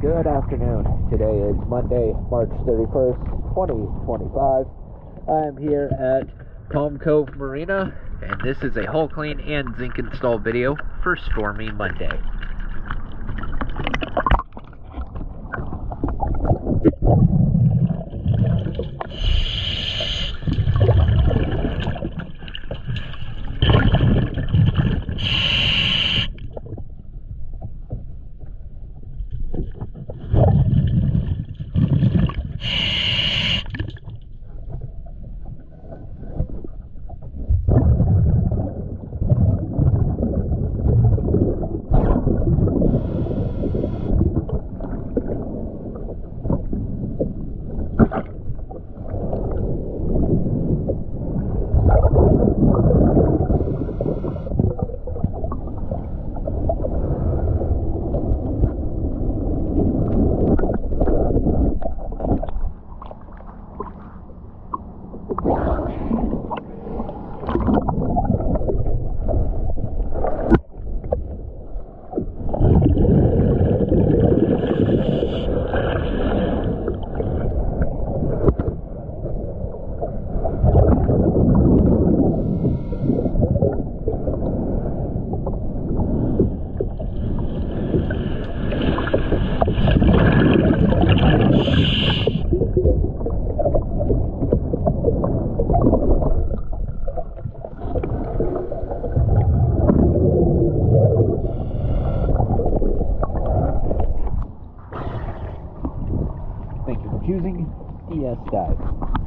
Good afternoon. Today is Monday, March 31st, 2025. I'm here at Palm Cove Marina, and this is a hull clean and zinc install video for Stormy Monday. Thank you for choosing ES Dive.